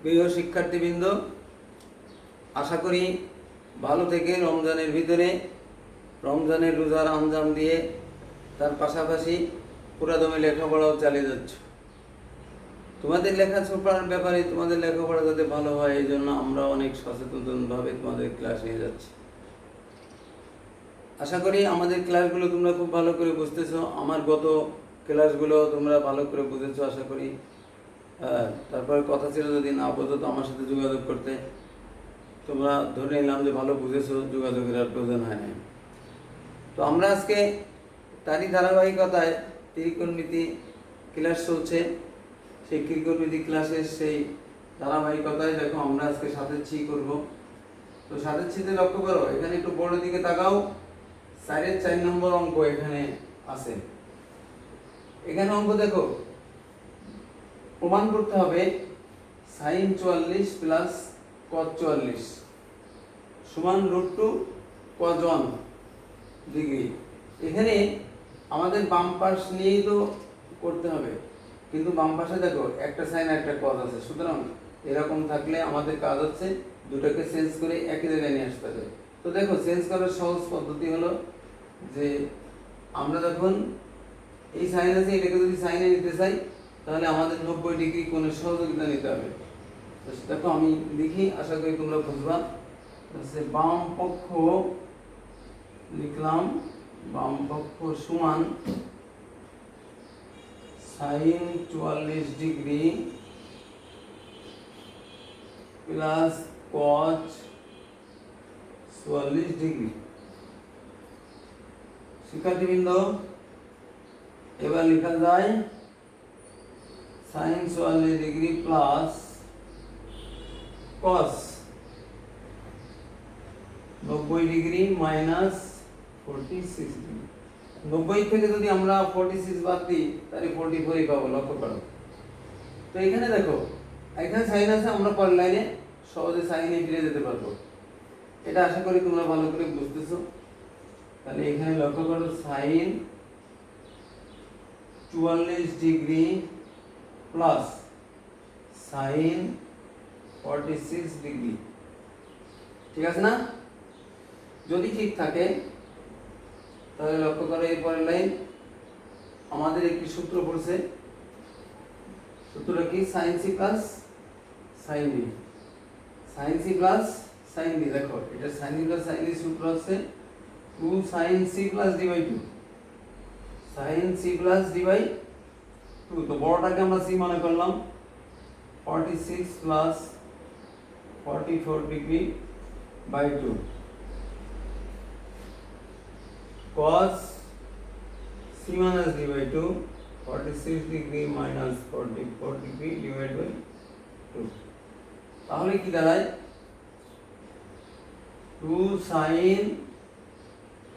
প্রিয় শিক্ষার্থীবৃন্দ, আশা করি ভালো থেকে রমজানের ভিতরে রমজানের রোজার আঞ্জাম দিয়ে তার পাশাপাশি পুরাদমে লেখাপড়াও চালিয়ে যাচ্ছ। তোমাদের লেখাপড়ার ব্যাপারে তোমাদের লেখাপড়া যাতে ভালো হয় এই জন্য আমরা অনেক সচেতনভাবে তোমাদের ক্লাস নিয়ে যাচ্ছি। আশা করি আমাদের ক্লাসগুলো তোমরা খুব ভালো করে বুঝতেছো। আমার গত ক্লাসগুলো তোমরা ভালো করে বুঝেছো আশা করি। তারপরে কথা ছিল যদি না বোঝো তো আমার সাথে যোগাযোগ করতে। তোমরা ধরে নিলাম যে ভালো বুঝেছো, যোগাযোগের আর প্রয়োজন হয় না। তো আমরা আজকে তারই ধারাবাহিকতায় ত্রিকোণমিতি ক্লাস চলছে। সেই ত্রিকোণমিতি ক্লাসের সেই ধারাবাহিকতায় দেখো আমরা আজকে সাতেচ্ছি করব। তো সাতেচ্ছিতে লক্ষ্য করো, এখানে একটু বড় দিকে তাকাও। 4 নম্বর অঙ্ক এখানে আছে। এখানে অঙ্ক দেখো, প্রমাণ করতে হবে sin 44 প্লাস cos 44 সমান √2 cos 1 ডিগ্রি। এখানে আমাদের বাম পাশ নিয়েই তো করতে হবে, কিন্তু বাম পাশে দেখো একটা সাইন একটা cos আছে। সুতরাং এরকম থাকলে আমাদের কাজ হচ্ছে দুটোকে চেঞ্জ করে একই জায়গায় নিয়ে আসতে হবে। তো দেখো চেঞ্জ করার সহজ পদ্ধতি হলো যে আমরা যখন এই সাইন আছে এটাকে যদি সাইনে নিতে চাই তাহলে আমাদের 90 ডিগ্রি কোণের সহযোগিতা নিতে হবে। তো দেখো আমি লিখি, আশা করি তোমরা বুঝবা। বাম পক্ষ লিখলাম, বাম পক্ষ সমান sin 44 degree plus cos 44 degree. শিক্ষার্থীবৃন্দ, এবার লেখা যায় sin 44 degree plus cos 90 degree minus 46 degree. 90 থেকে যদি আমরা 46 বাদ দিই তাহলে 44 পাবো, লক্ষ্য করো। তো এখানে দেখো এখানে সাইন আছে, আমরা পরের লাইনে সহজে সাইনে ফিরে যেতে পারবো। এটা আশা করি তোমরা ভালো করে বুঝতেছো। তাহলে এখানে লক্ষ্য করো sin 44 degree plus sin 46 degree. ঠিক আছে না? যদি ঠিক থাকে তাহলে লক্ষ্য করো এই পরের লাইন আমাদের একটি সূত্র পড়ছে। সূত্রটা কি? sin c plus sin b। sin c plus sin b, দেখো এটা sin c plus sin b সূত্র আছে 2 sin c plus d by 2। sin c plus d by 2, তো বড়টাকে আমরা c মনে করলাম। 46 plus 44 degree by 2 cos c minus d by 2 46 degree minus 44 degree divide by 2। তাহলে কি দাঁড়ায়? 2 sin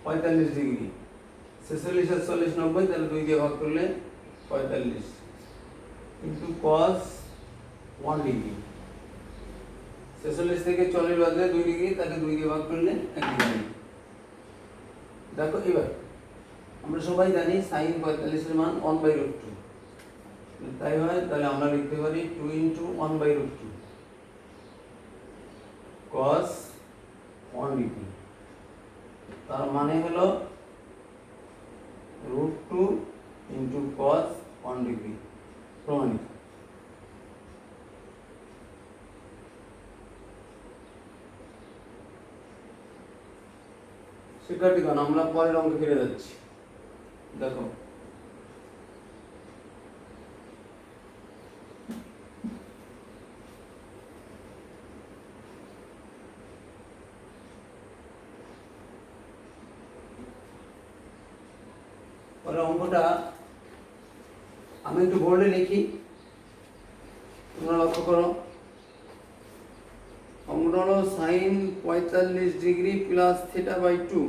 45 ডিগ্রি 46 আর 40 90, তাহলে 2 দিয়ে ভাগ করলে 45 কিন্তু cos 1 ডিগ্রি। 46 থেকে 40 বাদ দিলে 2 ডিগ্রি, তাহলে 2 দিয়ে ভাগ করলে 1 ডিগ্রি। দেখো এবার আমরা সবাই জানি sin 45 এর মান 1/√2, তাই হয় তাহলে আমরা লিখতে পারি 2 * 1/√2 cos 1 ডিগ্রি। তার মানে হলো √2 * cos 1 ডিগ্রি। প্রমাণিত। শিক্ষার্থীগণ, আমরা পরের অঙ্কে ফিরে যাচ্ছি। দেখো পরের অঙ্কটা আমি একটু বোর্ডে লিখি, তোমরা লক্ষ্য করো। অঙ্কটা হলো sin 45 degree plus theta by 2,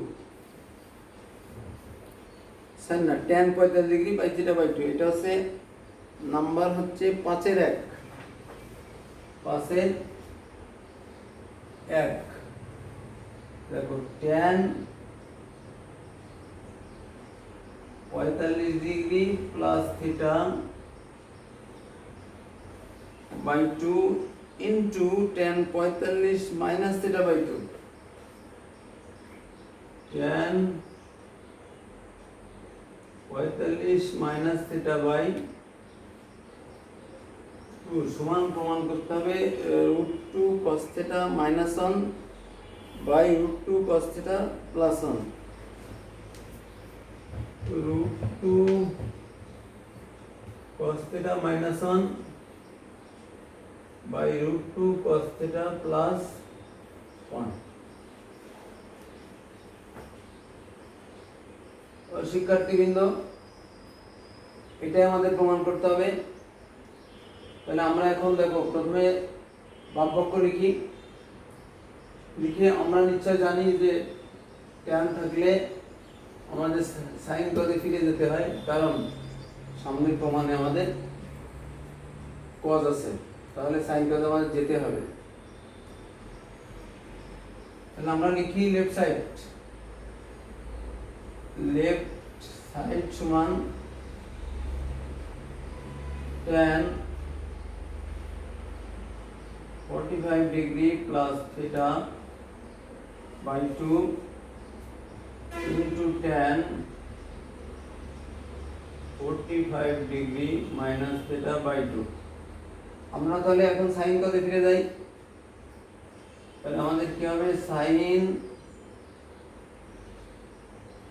sin না tan 45 degree by theta by 2। এটা হচ্ছে নাম্বার হচ্ছে 5 এর 1, 5 এর 1। দেখো tan 45 degree plus theta by 2 into tan 45 minus theta by two, tan 45 minus theta by two সমান প্রমাণ করতে হবে root two cos theta minus one by root two cos theta plus one, root two cos theta minus 1 by root 2 cos theta plus 1। শিক্ষার্থীবৃন্দ, এটাই আমাদের প্রমাণ করতে হবে। তাহলে আমরা এখন দেখো প্রথমে বামপক্ষ লিখে আমরা নিশ্চয় জানি যে ট্যান থাকলে আমাদের সাইন পদে ফিরে যেতে হয়, কারণ সামনের প্রমাণে আমাদের কজ আছে, তাহলে সাইন পদে আমাদের যেতে হবে। তাহলে আমরা লিখি লেফট সাইড সমান tan 45 degree plus theta by 2 into tan 45 degree minus theta by 2। আমরা তাহলে এখন সাইন পদে ফিরে যাই। তাহলে আমাদের কি হবে, sine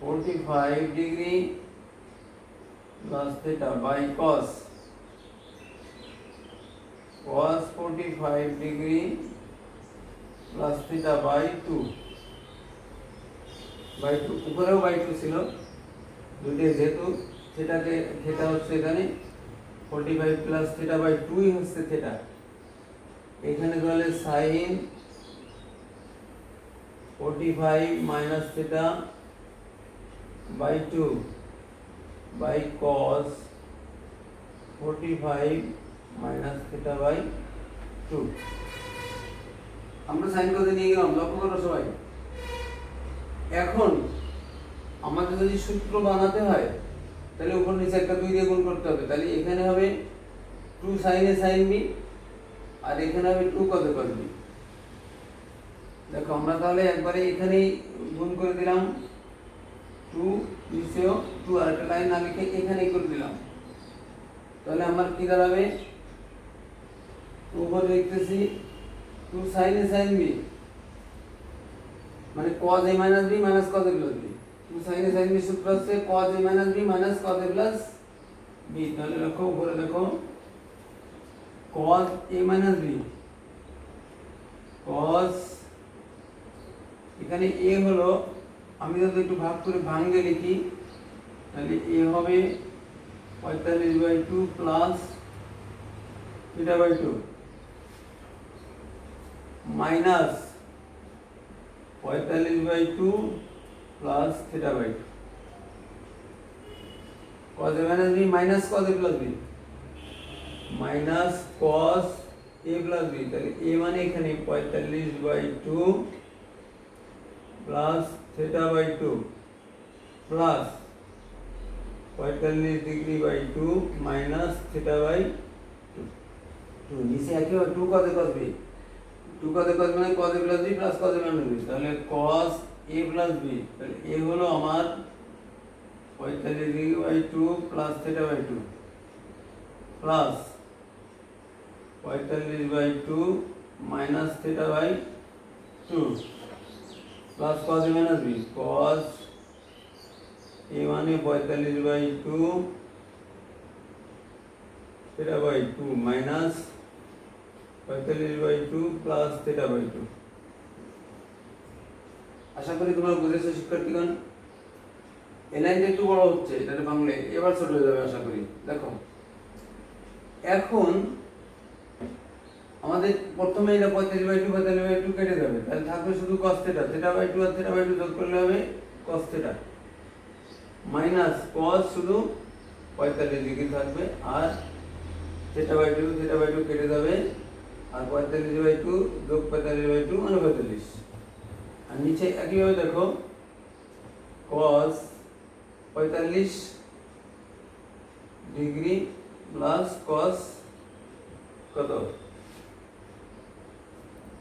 45 degree plus theta by cos 45 degree plus theta by 2 উপরেও বাই 2 ছিল, দুটো যেহেতু থিটা হচ্ছে এখানে 45 প্লাস থিটা বাই 2 হচ্ছে থিটা, এখানে তাহলে sine 45 minus theta by 2 by cos 45 minus theta by 2। আমরা সাইন পদে নিয়ে গেলাম, লক্ষ্য করো সবাই। এখন আমাদের যদি সূত্র বানাতে হয় তাহলে উপর নিচে একটা 2 দিয়ে গুণ করতে হবে, তাহলে এখানে হবে 2 sin a sin b আর এখানে হবে 2 cos a cos b। দেখো আমরা তাহলে একবারে এখানেই গুণ করে দিলাম, 2 নিচেও 2 আর একটা লাইন না লিখে এখানেই করে দিলাম। তাহলে আমার কি দাঁড়াবে, উপরে লিখতেছি 2 sin a sin b মানে cos a minus b minus cos a plus b। 2 sin a sin b সূত্র হচ্ছে cos a minus b minus cos a plus b। তাহলে দেখো উপরে দেখো cos a minus b cos, এখানে a হলো, আমি যদি একটু ভাগ করে ভাঙে লিখি তাহলে a হবে 45/2 plus theta by 2 minus 45/2 plus theta by 2 cos a minus b minus cos a plus b minus cos a plus b। তাহলে a মানে এখানে 45/2 plus theta by 2 plus 45 degree by 2 minus theta by 2। নিচে একই 2 cos a cos b, 2 cos a cos b মানে cos a plus b plus cos a minus b। তাহলে cos a plus b, তাহলে a হলো আমার 45 degree by 2 plus theta by 2 plus 45/2 minus theta by 2 plus cos a minus b, cos a মানে 45/2 theta by 2 minus 45/2 plus theta by 2। আশা করি তোমরা বুঝেছো শিক্ষার্থীগণ। এই লাইনটা একটু বড় হচ্ছে, এটা বাংলা এবার ছোট হয়ে যাবে আশা করি। দেখো এখন আমাদের প্রথমে এটা 45/2 কেটে যাবে, তাহলে থাকবে শুধু cos থিটা, থিটা বাই 2 আর থিটা বাই 2 যোগ করলে হবে cos থিটা মাইনাস cos শুধু 45 ডিগ্রি থাকবে আর থিটা বাই 2 কেটে যাবে আর 45/2 যোগ 45/2 মানে 45। আর নিচে একইভাবে দেখো cos 45 ডিগ্রি প্লাস cos কত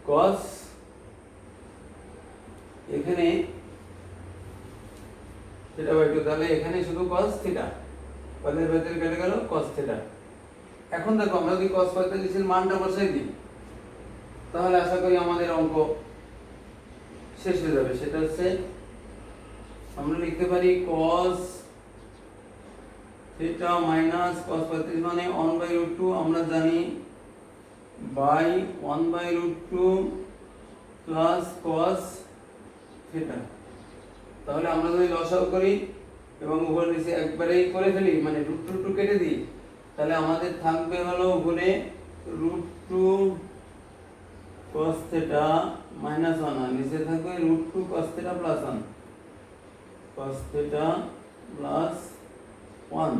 কস, এখানে থিটা বাই 2, তাহলে এখানে শুধু কস থিটা, পদের ভেতরে কেটে গেল কস থিটা। এখন দেখো আমরা যদি কস 45 এর মানটা বসাই দিই তাহলে আশা করি আমাদের অঙ্ক শেষ হয়ে যাবে। সেটা হচ্ছে আমরা লিখতে পারি cos থিটা মাইনাস cos 45 মানে 1/√2, আমরা জানি বাই 1/√2 প্লাস cos থিটা। তাহলে আমরা যদি লসাগু করি এবং উপর নিচে একবারেই করে ফেলি, মানে √2 কেটে দিই, তাহলে আমাদের থাকবে হলো উপরে √2 cos থিটা মাইনাস 1 আর নিচে থাকবে √2 cos theta plus 1, cos theta plus 1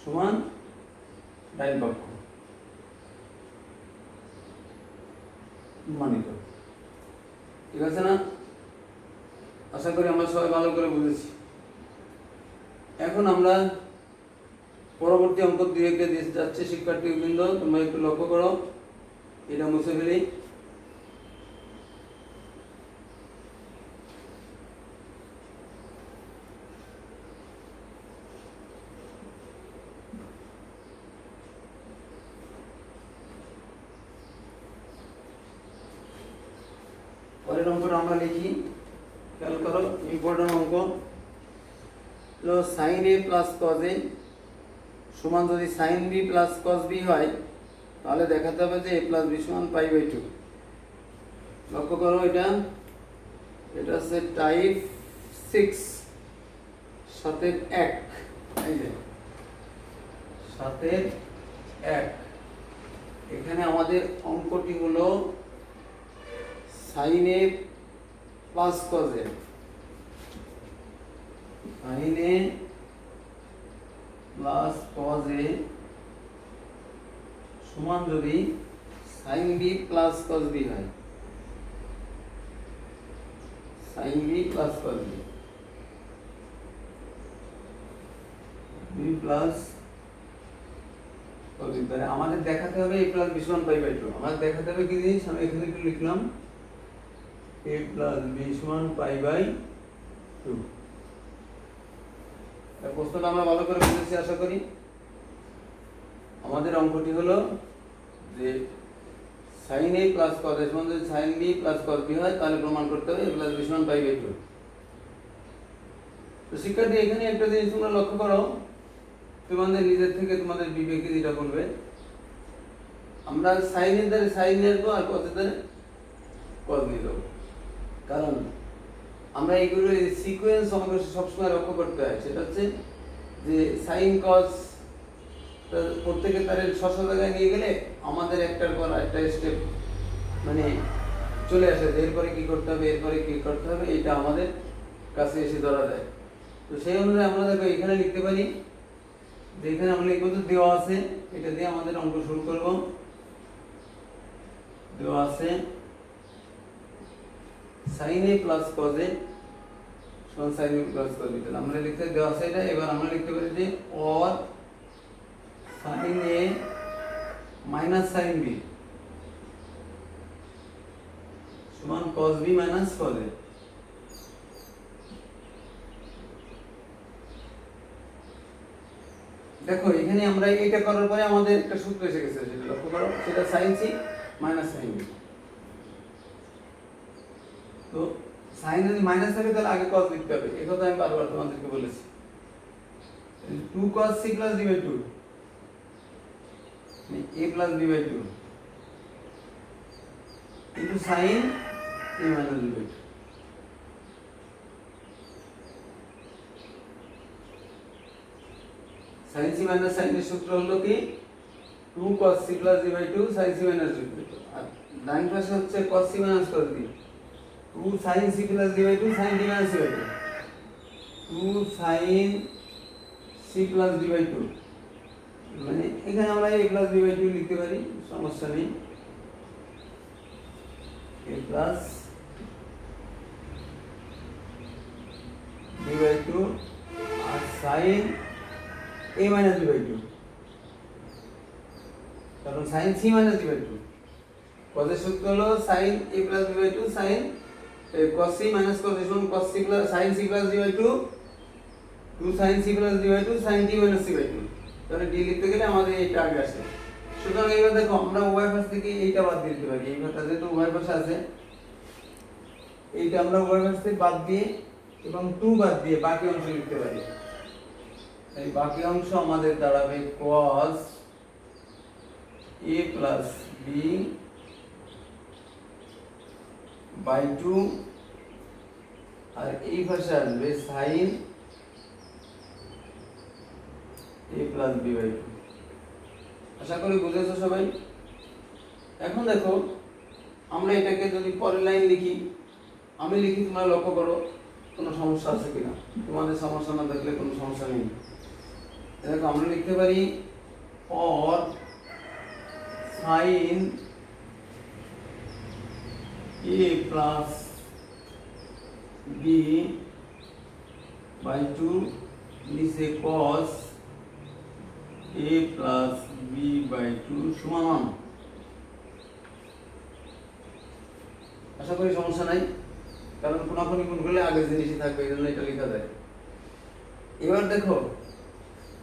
সমান ডান পক্ষ মানিত। ঠিক আছে না? আশা করি আমরা সবাই ভালো করে বুঝেছি। এখন আমরা পরবর্তী অঙ্ক দিকে যাচ্ছে। শিক্ষার্থীবৃন্দ তোমরা একটু লক্ষ্য করো, এটা মুছে ফেলি। পরের অঙ্কটা আমরা লিখি, খেয়াল করো, ইম্পর্টেন্ট অঙ্ক। Sine A plus cos A সমান যদি sine B plus cos B হয় তাহলে দেখাতে হবে যে এ প্লাস বি সমান π/2। লক্ষ্য করো, এটা হচ্ছে টাইপ 6 সাথে 1, এই যে সাথে 1। এখানে আমাদের অঙ্কটি হলো sine A plus cos A, sine A plus cos A সমান যদি sine B plus cos B হয়, sine B plus cos B, B plus cos B, তাহলে আমাদের দেখাতে হবে a প্লাস b সমান π/2। আমাদের দেখাতে হবে কি জিনিস, আমি এখানে একটু লিখলাম a প্লাস b সমান π/2। প্রশ্নটা আমরা ভালো করে বুঝেছি আশা করি। আমাদের অঙ্কটি হলো যে sine A plus cos A সমান যদি sine B plus cos B হয় তাহলে প্রমাণ করতে হবে a প্লাস b সমান π/2। তো শিক্ষার্থী এখানে একটা জিনিস তোমরা লক্ষ্য করো, তোমাদের নিজের থেকে তোমাদের বিবেকে যেটা বলবে, আমরা সাইনের দ্বারা সাইন নিয়ে আসবো আর কজের দ্বারা কজ নিয়ে যাবো। কারণ আমরা এইগুলো সিকোয়েন্স আমাদের সবসময় লক্ষ্য করতে হয়। সেটা হচ্ছে যে সাইন কজ প্রত্যেকে তার স্ব জায়গায় নিয়ে গেলে আমাদের একটার পর একটা স্টেপ মানে চলে আসে, এরপরে কি করতে হবে, এরপরে কি করতে হবে, এটা আমাদের কাছে এসে ধরা যায়। তো সেই অনুযায়ী আমরা দেখো এখানে লিখতে পারি যে এখানে আমরা লিখবো তো দেওয়া আছে, এটা দিয়ে আমাদের অঙ্ক শুরু করব। দেওয়া আছে sine A plus cos A সমান sine B plus cos B, তাহলে আমরা লিখতে দেওয়া আছে এটা। এবার আমরা লিখতে পারি যে or sine A minus sine B সমান cos B minus cos A. দেখো এখানে আমরা এইটা করার পরে আমাদের একটা সূত্র এসে গেছে, সেটা লক্ষ্য করো, সেটা sine C minus sine B. তো সাইন যদি মাইনাস থাকে তাহলে আগে কজ লিখতে হবে, এই কথা আমি বারবার তোমাদেরকে বলেছি। 2 cos c plus d by 2 a plus b by 2 into sin a minus b by 2। sin c minus sin এর সূত্র হলো কি 2 cos c plus d by 2 sin c minus d by 2, আর ডান পাশে হচ্ছে cos c minus cos d, 2 sin c plus d by 2 sin d minus c by 2, 2 sin c plus d by 2, মানে এখানে আমরা a plus b by 2 লিখতে পারি, সমস্যা নেই। a plus b by 2 R sin a minus b by 2, কারণ sin c minus d by 2 কজের সূত্র হলো sin a plus b by 2 sin cos c minus cos a সমান cos c plus sin c plus d by 2 2 sin c plus d by 2 sin d minus c by 2। তাহলে d লিখতে গেলে আমাদের এইটা আগে আসে। সুতরাং এইবার দেখো আমরা উভয় পাশ থেকে এইটা বাদ দিয়ে দিতে পারি। এই ঘরটা যেহেতু উভয় পাশে আছে, এইটা আমরা উভয় পাশ থেকে বাদ দিয়ে এবং 2 বাদ দিয়ে বাকি অংশ লিখতে পারি। এই বাকি অংশ আমাদের দাঁড়াবে cos a plus b by 2 আর এই পাশে আসবে sin a plus b by 2। আশা করি বুঝেছো সবাই। এখন দেখো আমরা এটাকে যদি পরের লাইন লিখি, আমি লিখি, তোমরা লক্ষ্য করো কোনো সমস্যা আছে কিনা। তোমাদের সমস্যা না থাকলে কোনো সমস্যা নেই। দেখো আমরা লিখতে পারি or sin a plus b by 2 নিচে cos a plus b by 2 সমান। আশা করি সমস্যা নাই, কারণ কোনাকুনি গুণ করলে আগের জিনিসই থাকবে, এই জন্য এটা লেখা যায়। এবার দেখো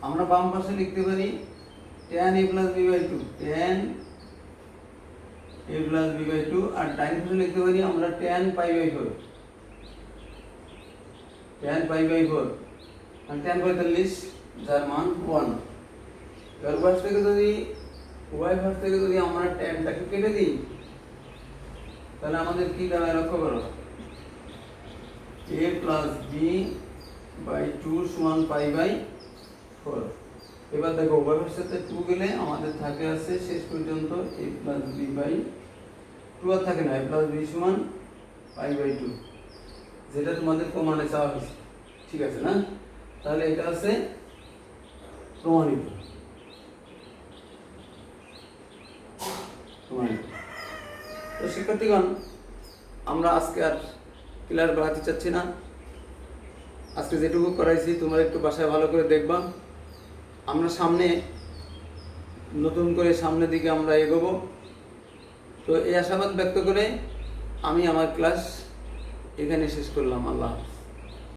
আমরা বাম পাশে লিখতে পারি tan a plus b by 2 tan a plus b by 2 আর ডাইন পাশে লিখতে পারি আমরা tan pi by 4 tan pi by 4 R tan 45 যার মান 1। এবার পাশ থেকে যদি y পাশ থেকে যদি আমরা tanটাকে কেটে দিই তাহলে আমাদের কি দাঁড়ায় লক্ষ্য করো, a plus b by 2 সমান pi by 4। এবার দেখো উভয় পাশের সাথে 2 গেলে আমাদের থাকে আছে শেষ পর্যন্ত a plus b by 2 আর থাকে না, a plus b সমান pi by 2, যেটা তোমাদের প্রমাণে চাওয়া হয়েছে। ঠিক আছে না? তাহলে এটা আছে প্রমাণিত। তো শিক্ষার্থীগণ, আমরা আজকে আর ক্লাস বাড়াতে চাচ্ছি না। আজকে যেটুকু করাইছি তোমরা একটু বাসায় ভালো করে দেখবা। আমরা সামনে নতুন করে সামনের দিকে আমরা এগোবো। তো এই আশাবাদ ব্যক্ত করে আমি আমার ক্লাস এখানে শেষ করলাম। আল্লাহ।